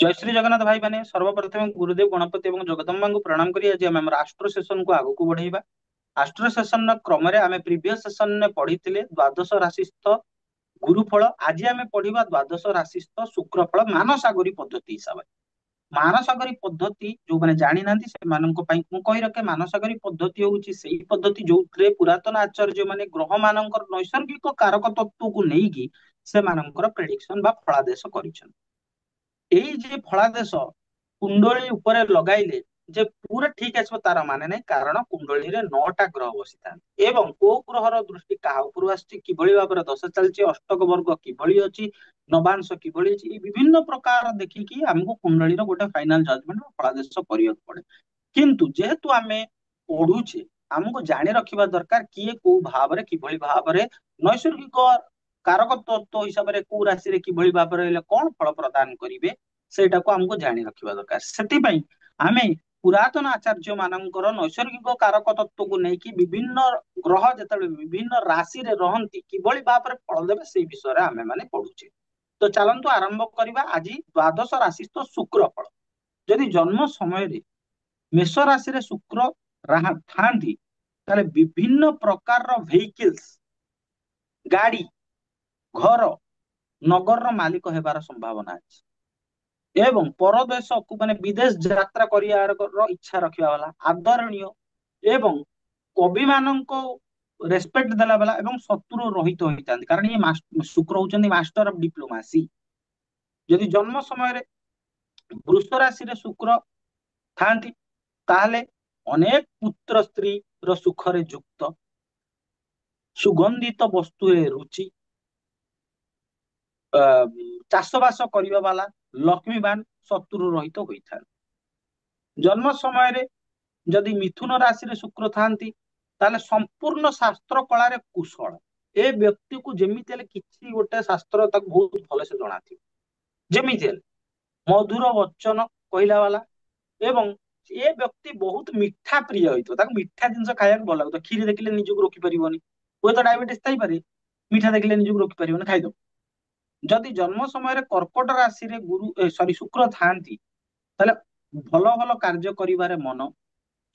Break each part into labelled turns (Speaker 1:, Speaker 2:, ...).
Speaker 1: जय श्री जगन्नाथ भाई मैंने सर्वप्रथम गुरुदेव गणपति और जगदम्बा को प्रणाम करी आज आम आस्ट्रो सेशन को आगू बढ़ेबा। आस्ट्रो सेशन क्रम आम प्रीवियस सेशन में पढ़ी द्वादश राशिस्थ गुरुफल। आज आम पढ़ा द्वादश राशिस्थ शुक्रफल मानसागरी पद्धति हिसाब से। मानसागरी पद्धति जो मैंने जानी ना से कही रखे मानसागरी पद्धति हूँ से पद्धति जो पुरातन आचार्य मैंने ग्रह मान नैसर्गिक कारक तत्व को लेकिन से प्रेडिक्शन बा फलादेश कर फलादेश कुंडली उपरे लगाइले जे पूरा ठीक आसो तार माने नहीं कारण कुंडली रे 9टा ग्रह बसी था एवं को ग्रहर दृष्टि क्या ऊपर आभली भाव में दशा चलती अष्टक वर्ग किभली अच्छी नवांश किभली अच्छी विभिन्न प्रकार देखिकी आमको कुंडली गोटे फाइनाल जजमेंट फलादेश करने पड़े। किंतु जेहेतु आम पढ़ुचे आमको जानी रखा दरकार किए को भाव में किभली भाव में नैसर्गिक कारक तत्व हिसाब से कौ राशि किभली भाव में कौन फल प्रदान करेंगे सेटा को हमको जानी रखा दरकार। से आम पुरातन आचार्य मानकर नैसर्गिक कारक तत्व को लेकिन विभिन्न ग्रह जो विभिन्न राशि रहती किभली भाव में फल देवे से विषय आम मैंने पढ़ुचे। तो चलतु आरंभ करवा आज द्वादश राशिस्थ शुक्रफल। जदि जन्म समय मेष राशि रे शुक्र था विभिन्न प्रकार व्हीकल्स गाड़ी घर नगर मालिक हेबार संभावना अच्छी एवं परदेश को माने विदेश यात्रा करियार इच्छा रखा वाला आदरणीय एवं कवि मान रेस्पेक्ट देला वाला एवं शत्रु रहित होता कारण ये शुक्र होचंदी मास्टर ऑफ डिप्लोमेसी। यदि जन्म समय वृष राशि रे शुक्र थांती ताहले अनेक पुत्र स्त्री सुखरे युक्त सुगंधित वस्तु रुचि चाषबास करने वाला लक्ष्मीवान शत्रु रहित होता। जन्म समय जदि मिथुन राशि शुक्र थांती ताले संपूर्ण शास्त्र कला कुशल ए व्यक्ति को जमीती किसी गोटे शास्त्र बहुत भलसे जना थी जमीती मधुर वचन कहला वाला एवं ए व्यक्ति बहुत मिठा प्रिय होता मिठा जिन खाया भल लगता क्षीर देखिले निजक रोकिपर हुए तो डायबिटीज थी मिठा देखिले निजक रोकिपर खाईद। जदि जन्म समय कर्कट राशि गुरु सॉरी शुक्र थांती ताले भल भल कार्य करिवारे मन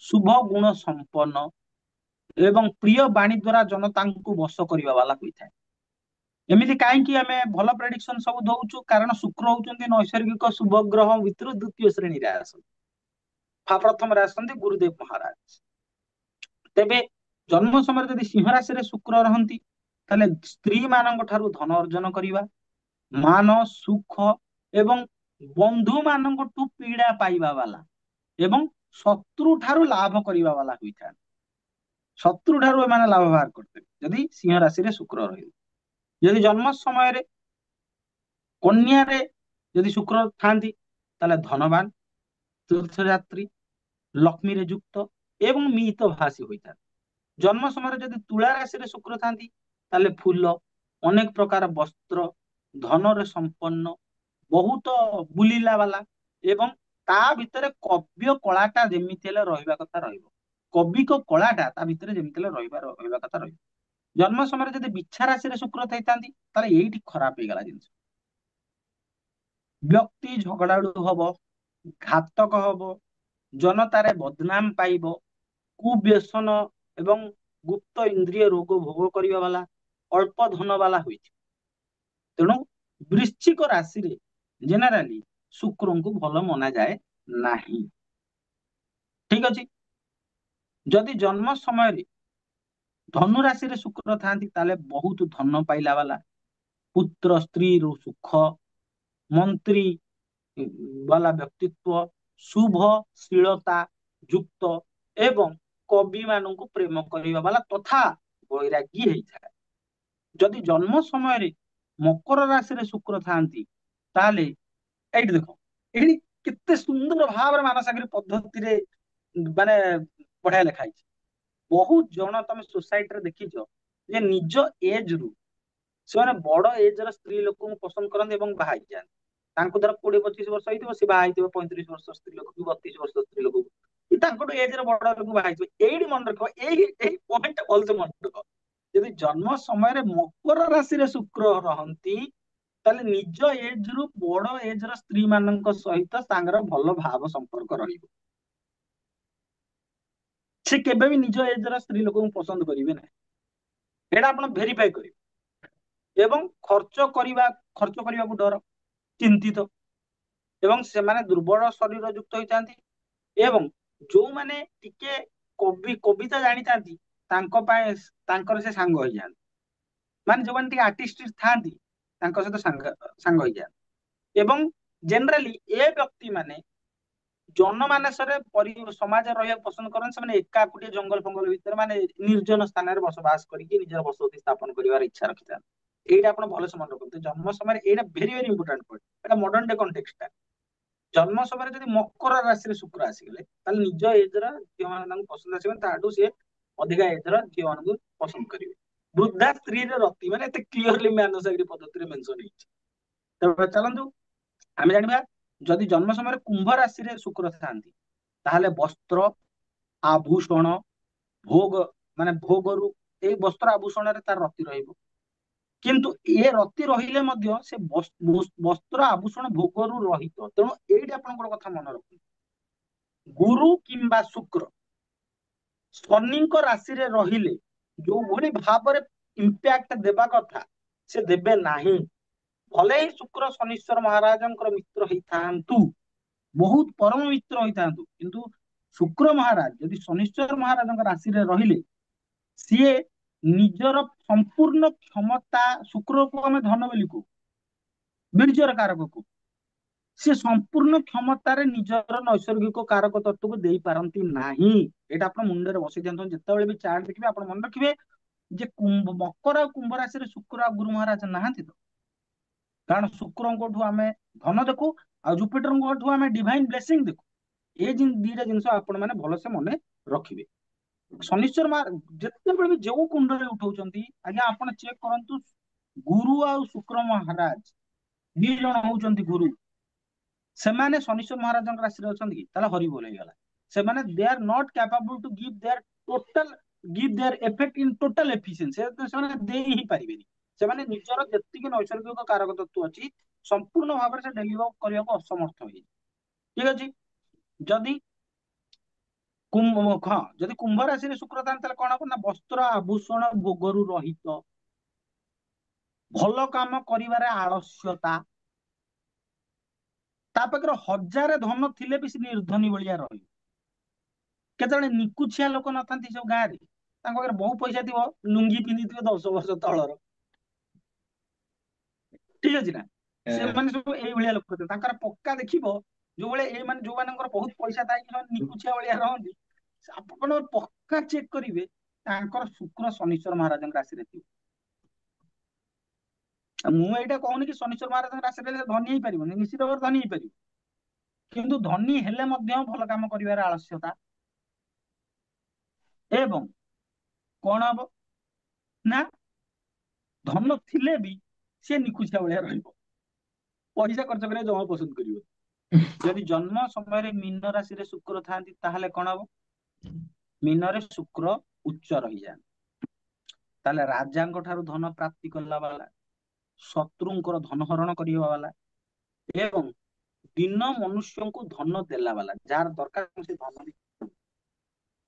Speaker 1: शुभ गुण संपन्न एवं प्रिय वाणी द्वारा जनता को वश करने वाला होता है। एमती कहीं आम भल प्रेडिक्शन सब दौचु कारण शुक्र होती नैसर्गिक शुभ ग्रह भितर द्वितीय श्रेणी आसती प्रथम आसती गुरुदेव महाराज। तेबे जन्म समय जदि सिंह राशि शुक्र रहती ताले स्त्री मान धन अर्जन करवा मान सुख एवं बंधु मान पीड़ा पाइबा वाला एवं शत्रु ठारू लाभ करने वाला होता है। शत्रु ठारू एमाने लाभ बाहर करते जदि सिंह राशि शुक्र रही। यदि जन्म समय कन्या यदि शुक्र थांती ताले धनवान तीर्थयात्री लक्ष्मी रे युक्त एवं मित भाषी होता है। जन्म समय जदि तुला राशि शुक्र थांती ताले फूल अनेक प्रकार वस्त्र धन रे संपन्न बहुत बुलिला वाला एवं ता भितर कव्य कलाटा जेमिति रहिबा कथा रहिबो कवि को कलाटा ता भितर जेमिति रहिबा कथा रहिबो। जन्म समय जदि बिच्छा राशि शुक्र थाइतांती ताले एइठी खराब हे गला जिंस व्यक्ति झगड़ाड़ू हबो घातक हबो जनतारे बदनाम पाइबो कुव्यसन एवं गुप्त इंद्रिय रोग भोग करिबा वाला अल्प धन वाला होइछि। तेणु वृश्चिक राशि रे जेनेराली शुक्र को भल मना जाए नहीं। ठीक अच्छे जदि जन्म समय धनु राशि रे शुक्र थांती ताले बहुत धन पाइला वाला पुत्र स्त्री रो सुख मंत्री वाला व्यक्तित्व शुभशीलता युक्त एवं कवि मान प्रेम करने वाला तथा वैरागी होता है। जदि जन्म समय मकर राशि रे शुक्र थांती ताले एइट देखो एइटी कितने सुंदर भाव में मानसागरी पद्धति रे माने बढ़िया लिखाई बहुत जन तुम सोसाइटी रे देखिछ जे निज एज रु से बड़ एज र स्त्री लोक को पसंद करते और बाहा जाते धर 20-25 वर्ष होइतिबो से बाहा 35 वर्ष स्त्री लोक 32 वर्ष स्त्री लोक एज रे बड़ लोक बाहा एइटी मन रखो एही पॉइंट भल से मन रखो। यदि जन्म समय मकर राशि रे शुक्र रहंती ତାହେଲେ ନିଜ ଏଜ ରୁ ବଡ ଏଜ ର ସ୍ତ୍ରୀ ମାନଙ୍କ ସହିତ ତାଙ୍କର ଭଲ ଭାବ ସମ୍ପର୍କ ରହିବ। ସେ କେବେ ବି ନିଜ ଏଜ ର ସ୍ତ୍ରୀ ଲୋକଙ୍କୁ ପସନ୍ଦ କରିବେ ନାହିଁ, ଏଇଟା ଆପଣ ଭେରିଫାଇ କରିବେ। ଏବଂ ଖର୍ଚ୍ଚ କରିବାକୁ ଡର, ଚିନ୍ତିତ, ଏବଂ ସେମାନେ ଦୁର୍ବଳ ଶରୀର ଯୁକ୍ତ ହେଇଥାନ୍ତି। ଏବଂ ଯୋଉମାନେ ଟିକେ କବିତା ଜାଣିଥାନ୍ତି ତାଙ୍କ ପାଇଁ ତାଙ୍କର ସେ ସାଙ୍ଗ ହେଇଯାଆନ୍ତି। ମାନେ ଯୋଉମାନେ ଟିକେ ଆର୍ଟିଷ୍ଟ ଥାନ୍ତି ତାଙ୍କ ସହିତ ସାଙ୍ଗ ହେଇଯାଆନ୍ତି। ଏବଂ ଜେନେରାଲି ଏ ବ୍ୟକ୍ତି ମାନେ ଜନମାନସରେ ସମାଜରେ ରହିବାକୁ ପସନ୍ଦ କରନ୍ତି। ସେମାନେ ଏକାକୁଟିଆ ଜଙ୍ଗଲ ଫଙ୍ଗଲ ଭିତରେ ମାନେ ନିର୍ଜନ ସ୍ଥାନରେ ବସବାସ କରିକି ନିଜର ବସତି ସ୍ଥାପନ କରିବାର ଇଚ୍ଛା ରଖିଥାନ୍ତି। ଏଇଟା ଆପଣ ଭଲସେ ମନେ ରଖନ୍ତୁ। ଜନ୍ମ ସମୟରେ ଏଇଟା ଭେରି ଭେରି ଇମ୍ପୋର୍ଟାଣ୍ଟ ପଏଣ୍ଟ। ଏଇଟା ମଡର୍ନ ଡେ କଣ୍ଟେକ୍ସଟ। ଜନ୍ମ ସମୟରେ ଯଦି ମକର ରାଶିରେ ଶୁକ୍ର ଆସିଗଲେ ତାହେଲେ ନିଜ ଏଜର ଝିଅ ମାନେ ତାଙ୍କୁ ପସନ୍ଦ ଆସିବେ, ତାଠୁ ସିଏ ଅଧିକା ଏଜର ଝିଅ ମାନଙ୍କୁ ପସନ୍ଦ କରିବେ। ବୃଦ୍ଧା ସ୍ତ୍ରୀରେ ରତି, ମାନେ ଏତେ କ୍ଲିୟରଲି ମାନସାଗରୀ ପଦ୍ଧତିରେ ମେନସନ ହେଇଛି। ତେବେ ଚାଲନ୍ତୁ ଆମେ ଜାଣିବା, ଯଦି ଜନ୍ମ ସମୟରେ କୁମ୍ଭ ରାଶିରେ ଶୁକ୍ର ଥାନ୍ତି ତାହେଲେ ବସ୍ତ୍ର, ଆଭୂଷଣ, ଭୋଗ, ମାନେ ଭୋଗରୁ ଏଇ ବସ୍ତ୍ର ଆଭୂଷଣରେ ତାର ରତି ରହିବ। କିନ୍ତୁ ଏ ରତି ରହିଲେ ମଧ୍ୟ ସେ ବସ୍ତ୍ର ଆଭୂଷଣ ଭୋଗରୁ ରହିତ। ତେଣୁ ଏଇଠି ଆପଣଙ୍କର କଥା ମନେ ରଖନ୍ତୁ, ଗୁରୁ କିମ୍ବା ଶୁକ୍ର ଶନିଙ୍କ ରାଶିରେ ରହିଲେ ଯୋଉଭଳି ଭାବରେ ଇମ୍ପାକ୍ଟ ଦେବା କଥା ସେ ଦେବେ ନାହିଁ। ଭଲେ ହିଁ ଶୁକ୍ର ଶନୀଶ୍ୱର ମହାରାଜଙ୍କର ମିତ୍ର ହେଇଥାନ୍ତୁ, ବହୁତ ପରମ ମିତ୍ର ହେଇଥାନ୍ତୁ, କିନ୍ତୁ ଶୁକ୍ର ମହାରାଜ ଯଦି ଶନୀଶ୍ୱର ମହାରାଜଙ୍କ ରାଶିରେ ରହିଲେ ସିଏ ନିଜର ସମ୍ପୂର୍ଣ୍ଣ କ୍ଷମତା, ଶୁକ୍ରକୁ ଆମେ ଧନ ବୋଲି କହୁ, ବୀର୍ଯ୍ୟର କାରକକୁ, ସେ ସମ୍ପୂର୍ଣ୍ଣ କ୍ଷମତାରେ ନିଜର ନୈସର୍ଗିକ କାରକ ତତ୍ତ୍ୱକୁ ଦେଇପାରନ୍ତି ନାହିଁ। ଏଇଟା ଆପଣ ମୁଣ୍ଡରେ ବସେଇ ଦିଅନ୍ତୁ। ଯେତେବେଳେ ବି ଚାର୍ଟ ଦେଖିବେ ଆପଣ ମନେ ରଖିବେ ଯେ ମକର ଆଉ କୁମ୍ଭ ରାଶିରେ ଶୁକ୍ର ଆଉ ଗୁରୁ ମହାରାଜ ନାହାନ୍ତି ତ। କାରଣ ଶୁକ୍ରଙ୍କଠୁ ଆମେ ଧନ ଦେଖୁ ଆଉ ଜୁପିଟରଙ୍କଠୁ ଆମେ ଡିଭାଇନ ବ୍ଲେସିଂ ଦେଖୁ। ଏଇ ଦିଟା ଜିନିଷ ଆପଣ ମାନେ ଭଲସେ ମନେ ରଖିବେ। ଶନିଶ୍ଚର ଯେତେବେଳେ ବି ଯୋଉ କୁଣ୍ଡରେ ଉଠଉଛନ୍ତି ଆଜ୍ଞା ଆପଣ ଚେକ୍ କରନ୍ତୁ, ଗୁରୁ ଆଉ ଶୁକ୍ର ମହାରାଜ ଦି ଜଣ ହଉଛନ୍ତି ଗୁରୁ। ସେମାନେ ଶନିଶ୍ଚର ମହାରାଜଙ୍କ ରାଶିରେ ଅଛନ୍ତି କି, ତାହେଲେ ହରିବୋଲ ହେଇଗଲା। ସେମାନେ they are not capable to give their effect in total efficiency. ସେମାନେ ଦେଇ ହିଁ ପାରିବେନି। ସେମାନେ ନିଜର ଯେତିକି ନୈସର୍ଗିକ କାରକ ତତ୍ତ୍ୱ ଅଛି ସମ୍ପୂର୍ଣ୍ଣ ଭାବରେ ସେ ଡେଲିଭର କରିବାକୁ ଅସମର୍ଥ ହେଇଛି। ଠିକ ଅଛି। ଯଦି ଯଦି କୁମ୍ଭ ରାଶିରେ ଶୁକ୍ର ଥାନ୍ତି ତାହେଲେ କଣ ହବ ନା, ବସ୍ତ୍ର ଆଭୂଷଣ ଭୋଗରୁ ରହିତ, ଭଲ କାମ କରିବାରେ ଆଳସ୍ୟତା, ତା ପାଖରେ ହଜାରେ ଧନ ଥିଲେ ବି ସେ ନିର୍ଧନୀ ଭଳିଆ ରହିବ। କେତେବେଳେ ନିକୁଛିଆ ଲୋକ ନଥାନ୍ତି ସବୁ ଗାଁରେ, ତାଙ୍କ ପାଖରେ ବହୁ ପଇସା ଥିବ, ଲୁଙ୍ଗି ପିନ୍ଧିଥିବେ 10 ବର୍ଷ ତଳର, ଠିକ ଅଛି ନା। ସେମାନେ ସବୁ ଏଇଭଳିଆ ଲୋକ, ତାଙ୍କର ପକ୍କା ଦେଖିବ ଯୋଉଭଳିଆ ଏଇମାନେ ଯୋଉମାନଙ୍କର ବହୁତ ପଇସା ଥାଏ ସେମାନେ ନିକୁଛିଆ ଭଳିଆ ରହନ୍ତି, ଆପଣ ପକ୍କା ଚେକ୍ କରିବେ ତାଙ୍କର ଶୁକ୍ର ଶନୀଶ୍ୱର ମହାରାଜଙ୍କ ରାଶିରେ ଥିବ। ମୁଁ ଏଇଟା କହୁନି କି ଶନୀଶ୍ୱର ମହାରାଜଙ୍କ ରାଶିରେ ଧନୀ ହେଇପାରିବନି, ନିଶ୍ଚିତ ଭାବରେ ଧନୀ ହେଇପାରିବ, କିନ୍ତୁ ଧନୀ ହେଲେ ମଧ୍ୟ ଭଲ କାମ କରିବାରେ ଆଳସ୍ୟତା, ଏବଂ କଣ ହବ ନା ଧନ ଥିଲେ ବି ସେ ନିକୁଛିଆ ଭଳିଆ ରହିବ, ପଇସା ଖର୍ଚ୍ଚ କରିବା ଜମା ପସନ୍ଦ କରିବ। ଯଦି ଜନ୍ମ ସମୟରେ ମୀନ ରାଶିରେ ଶୁକ୍ର ଥାନ୍ତି ତାହେଲେ କଣ ହବ, ମୀନରେ ଶୁକ୍ର ଉଚ୍ଚ ରହିଯାଆନ୍ତି, ତାହେଲେ ରାଜାଙ୍କ ଠାରୁ ଧନ ପ୍ରାପ୍ତି କଲା ବାଲା, ଶତ୍ରୁଙ୍କର ଧନ ହରଣ କରିବା ବାଲା, ଏବଂ ଦିନ ମନୁଷ୍ୟଙ୍କୁ ଧନ ଦେଲା ବାଲା, ଯାହାର ଦରକାର ସେ ଧନ।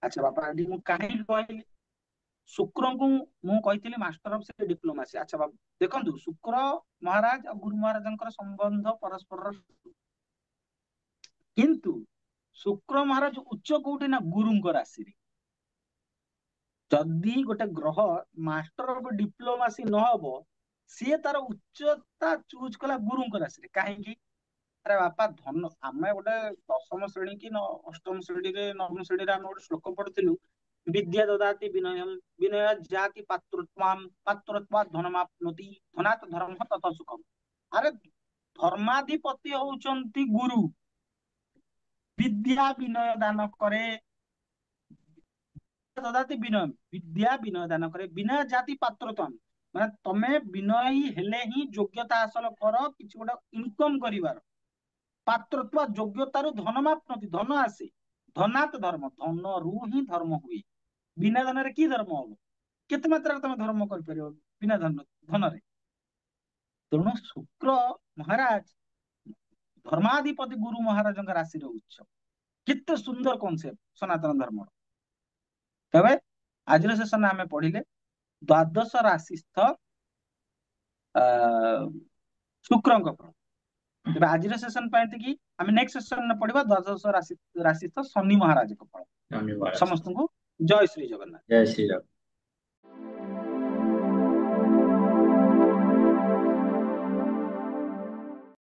Speaker 1: ଆଚ୍ଛା ବାପା, ଏଠି ମୁଁ କାହିଁକି କହିଲି ଶୁକ୍ରଙ୍କୁ, ମୁଁ କହିଥିଲି ମାଷ୍ଟର ଅଫ ଡିପ୍ଲୋମାସି। ଆଚ୍ଛା ବାବୁ ଦେଖନ୍ତୁ, ଶୁକ୍ର ମହାରାଜ ଆଉ ଗୁରୁ ମହାରାଜଙ୍କର ସମ୍ବନ୍ଧ ପରସ୍ପରର, କିନ୍ତୁ ଶୁକ୍ର ମହାରାଜ ଉଚ୍ଚ କୋଉଠି ନା ଗୁରୁଙ୍କ ରାଶିରେ। ଯଦି ଗୋଟେ ଗ୍ରହ ମାଷ୍ଟର ଅଫ ଡିପ୍ଲୋମାସି ନହବ, ସିଏ ତାର ଉଚ୍ଚତା ଚୁଜ କଲା ଗୁରୁଙ୍କ ରାଶିରେ, କାହିଁକି? ଆରେ ବାପା ଧନ, ଆମେ ଗୋଟେ ଦଶମ ଶ୍ରେଣୀ କି ଅଷ୍ଟମ ଶ୍ରେଣୀରେ ନବମ ଶ୍ରେଣୀରେ ଆମେ ଗୋଟେ ଶ୍ଲୋକ ପଢିଥିଲୁ, ବିଦ୍ୟା ଦଦାତି ବିନୟମ୍ ବିନୟ ଜାତି ପାତ୍ରତ୍ୱାତ୍ ଧନମାପ୍ନୋତି ଧନାତ୍ ଧର୍ମ ତତଃ ସୁଖମ୍। ଆରେ ଧର୍ମାଧିପତି ହଉଛନ୍ତି ଗୁରୁ, ବିଦ୍ୟା ବିନୟ ଦାନ କରେ, ଦଦାତି ବିନୟ, ବିଦ୍ୟା ବିନୟ ଦାନ କରେ, ବିନୟ ଜାତି ପାତ୍ରତ୍ୱମ୍, ମାନେ ତମେ ବିନୟୀ ହେଲେ ହିଁ ଯୋଗ୍ୟତା ହାସଲ କର କିଛି ଗୋଟେ ଇନକମ କରିବାର, ପାତ୍ରତ୍ୱ ଯୋଗ୍ୟତାରୁ ଧନମାପ୍ନୋତି, ଧନ ଆସେ, ଧନାତ୍ ଧର୍ମ, ଧନରୁ ହିଁ ଧର୍ମ ହୁଏ। ବିନା ଧନରେ କି ଧର୍ମ ହବ? କେତେ ମାତ୍ରାରେ ତମେ ଧର୍ମ କରିପାରିବ ବିନା ଧନରେ? ତେଣୁ ଶୁକ୍ର ମହାରାଜ ଧର୍ମାଧିପତି ଗୁରୁ ମହାରାଜଙ୍କ ରାଶିରେ ଉଚ୍ଚ। କେତେ ସୁନ୍ଦର କନସେପ୍ଟ ସନାତନ ଧର୍ମର। ତେବେ ଆଜିର ସେସନରେ ଆମେ ପଢିଲେ ଦ୍ୱାଦଶ ରାଶିସ୍ଥ ଶୁକ୍ରଙ୍କ ଫଳ। ତେବେ ଆଜିର ସେସନ ପାଇଁ ଏତିକି। ଆମେ ନେକ୍ସଟ ସେସନରେ ପଢିବା ଦ୍ୱାଦଶ ରାଶିସ୍ଥ ଶନି ମହାରାଜଙ୍କ ଫଳ।
Speaker 2: ଧନ୍ୟବାଦ।
Speaker 1: ସମସ୍ତଙ୍କୁ ଜୟ ଶ୍ରୀ ଜଗନ୍ନାଥ।
Speaker 2: ଜୟ ଶ୍ରୀରାମ।